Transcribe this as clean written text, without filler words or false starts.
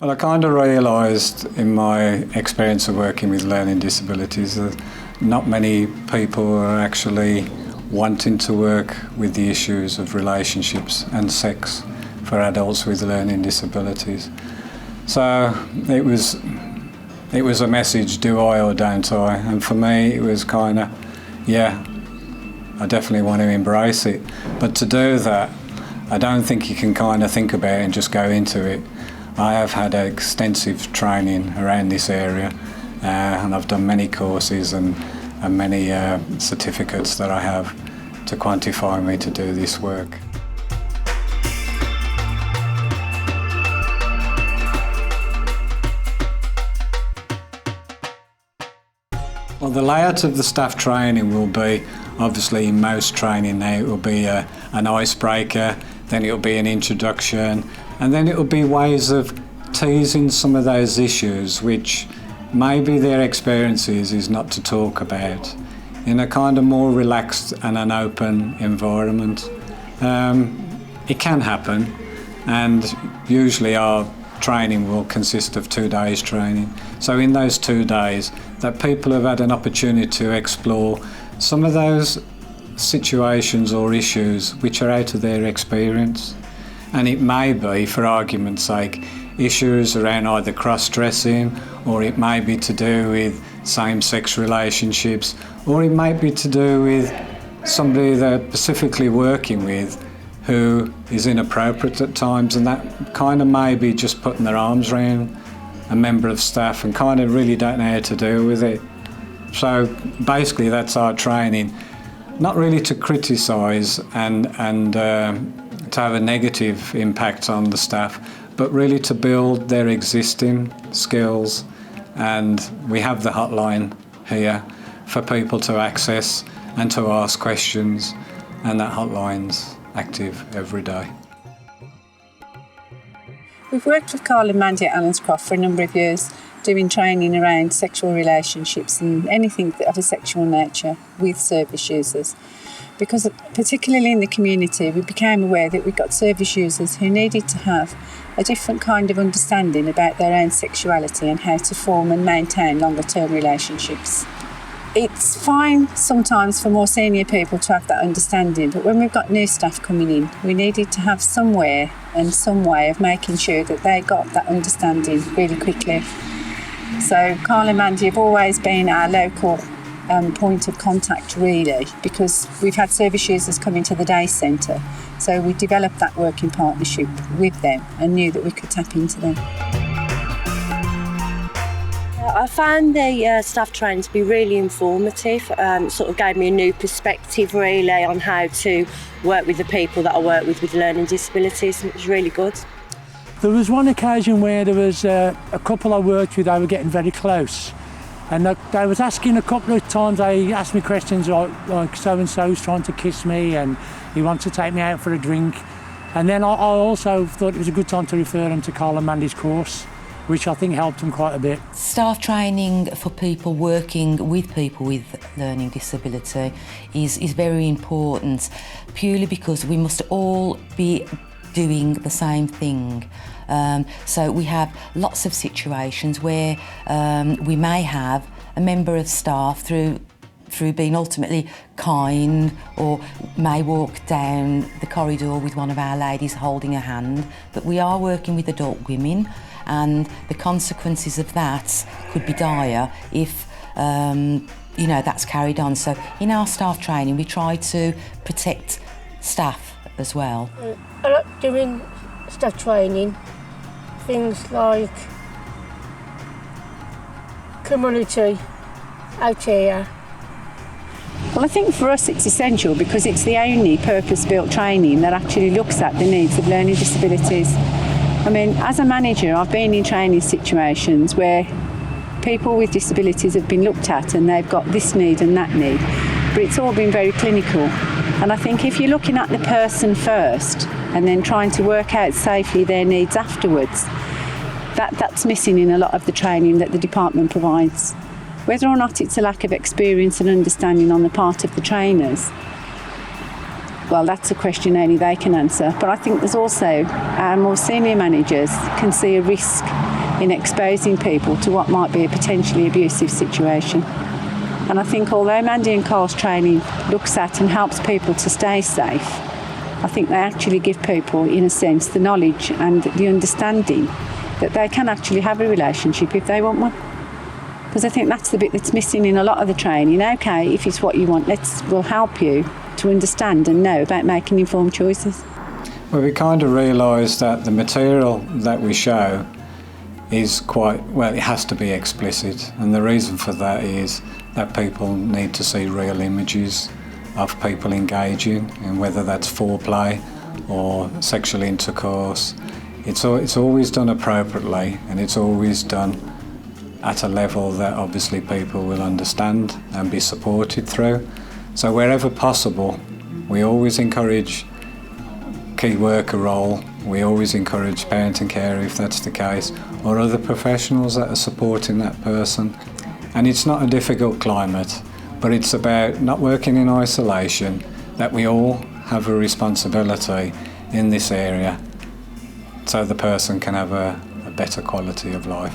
Well, I kind of realised in my experience of working with learning disabilities that not many people are actually wanting to work with the issues of relationships and sex for adults with learning disabilities. So it was a message, do I or don't I? And for me it was kind of, yeah, I definitely want to embrace it. But to do that, I don't think you can kind of think about it and just go into it. I have had extensive training around this area and I've done many courses and many certificates that I have to quantify me to do this work. Well, the layout of the staff training will be, obviously in most training now, it will be an icebreaker, then it will be an introduction, and then it will be ways of teasing some of those issues which maybe their experiences is not to talk about in a kind of more relaxed and an open environment. It can happen, and usually our training will consist of 2 days training. So in those 2 days, that people have had an opportunity to explore some of those situations or issues which are out of their experience. And it may be, for argument's sake, issues around either cross-dressing, or it may be to do with same-sex relationships, or it might be to do with somebody they're specifically working with who is inappropriate at times, and that kind of may be just putting their arms around a member of staff and kind of really don't know how to deal with it. So basically that's our training, not really to criticise and to have a negative impact on the staff, but really to build their existing skills. And we have the hotline here for people to access and to ask questions, and that hotline's active every day. We've worked with Carl and Mandy at Allenscroft for a number of years, doing training around sexual relationships and anything of a sexual nature with service users. Because particularly in the community, we became aware that we've got service users who needed to have a different kind of understanding about their own sexuality and how to form and maintain longer-term relationships. It's fine sometimes for more senior people to have that understanding, but when we've got new staff coming in, we needed to have somewhere and some way of making sure that they got that understanding really quickly. So Carl and Mandy have always been our local point of contact, really, because we've had service users come into the day centre, so we developed that working partnership with them and knew that we could tap into them. I found the staff training to be really informative, sort of gave me a new perspective really on how to work with the people that I work with learning disabilities, and it was really good. There was one occasion where there was a couple I worked with, they were getting very close, and they was asking a couple of times, they asked me questions like so-and-so's trying to kiss me and he wants to take me out for a drink. And then I also thought it was a good time to refer them to Carl and Mandy's course, which I think helped them quite a bit. Staff training for people working with people with learning disability is very important, purely because we must all be doing the same thing. So we have lots of situations where we may have a member of staff through being ultimately kind, or may walk down the corridor with one of our ladies holding a hand, but we are working with adult women, and the consequences of that could be dire if that's carried on. So in our staff training we try to protect staff as well. I like doing staff training, things like community out here. Well, I think for us it's essential because it's the only purpose-built training that actually looks at the needs of learning disabilities. I mean, as a manager, I've been in training situations where people with disabilities have been looked at and they've got this need and that need, but it's all been very clinical. And I think if you're looking at the person first and then trying to work out safely their needs afterwards, that's missing in a lot of the training that the department provides. Whether or not it's a lack of experience and understanding on the part of the trainers, well, that's a question only they can answer. But I think there's also our more senior managers can see a risk in exposing people to what might be a potentially abusive situation. And I think although Mandy and Carl's training looks at and helps people to stay safe, I think they actually give people, in a sense, the knowledge and the understanding that they can actually have a relationship if they want one. Because I think that's the bit that's missing in a lot of the training. Okay, if it's what you want, we'll help you to understand and know about making informed choices. Well, we kind of realise that the material that we show is it has to be explicit, and the reason for that is that people need to see real images of people engaging, and whether that's foreplay or sexual intercourse. It's always done appropriately, and it's always done at a level that obviously people will understand and be supported through. So wherever possible, we always encourage key worker role, we always encourage parent and care if that's the case, or other professionals that are supporting that person. And it's not a difficult climate, but it's about not working in isolation, that we all have a responsibility in this area so the person can have a better quality of life.